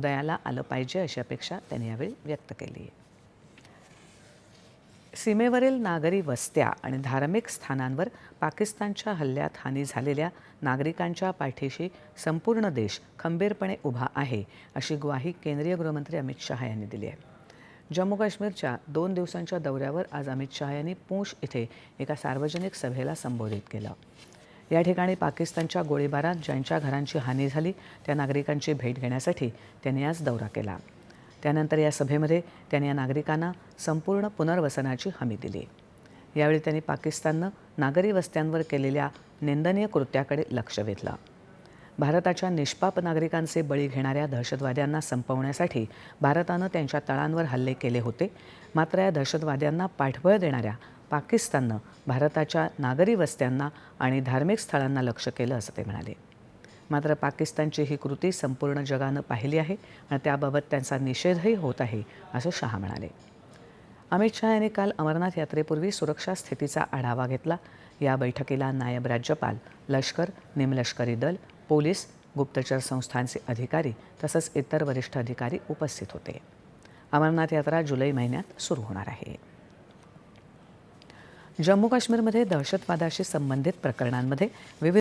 उदयाला आलं पाहिजे अशी अपेक्षा त्यांनी यावेळी व्यक्त केली आहे. सीमेवरील नागरी वस्त्या आणि धार्मिक स्थानांवर पाकिस्तानच्या हल्ल्यात हानी झालेल्या नागरिकांच्या पाठीशी संपूर्ण देश खंबीरपणे उभा आहे अशी ग्वाही केंद्रीय गृहमंत्री अमित शहा यांनी दिली आहे. जम्मू काश्मीरच्या 2 दिवसांच्या दौऱ्यावर आज अमित शहा यांनी पूंछ इथे एका सार्वजनिक सभेला संबोधित केलं. या ठिकाणी पाकिस्तानच्या गोळीबारात ज्यांच्या घरांची हानी झाली त्या नागरिकांची भेट घेण्यासाठी त्यांनी आज दौरा केला. त्यानंतर या सभेमध्ये त्यांनी या नागरिकांना संपूर्ण पुनर्वसनाची हमी दिली. यावेळी त्यांनी पाकिस्ताननं नागरी वस्त्यांवर केलेल्या निंदनीय कृत्याकडे लक्ष वेधलं. भारताच्या निष्पाप नागरिकांचे बळी घेणाऱ्या दहशतवाद्यांना संपवण्यासाठी भारतानं त्यांच्या तळांवर हल्ले केले होते. मात्र या दहशतवाद्यांना पाठबळ देणाऱ्या पाकिस्ताननं भारताच्या नागरी वस्त्यांना आणि धार्मिक स्थळांना लक्ष केलं असं ते म्हणाले. मात्र पाकिस्तानची ही कृती संपूर्ण जगानं पाहिली आहे आणि त्याबाबत त्यांचा निषेधही होत आहे असं शहा म्हणाले. अमित शहा यांनी काल अमरनाथ यात्रेपूर्वी सुरक्षा स्थितीचा आढावा घेतला. या बैठकीला नायब राज्यपाल, लष्कर, निमलष्करी दल, पोलीस, गुप्तचर संस्थांचे अधिकारी तसंच इतर वरिष्ठ अधिकारी उपस्थित होते. अमरनाथ यात्रा जुलै महिन्यात सुरू होणार आहे. जम्मू काश्मीरमध्ये दहशतवादाशी संबंधित प्रकरणांमध्ये विविध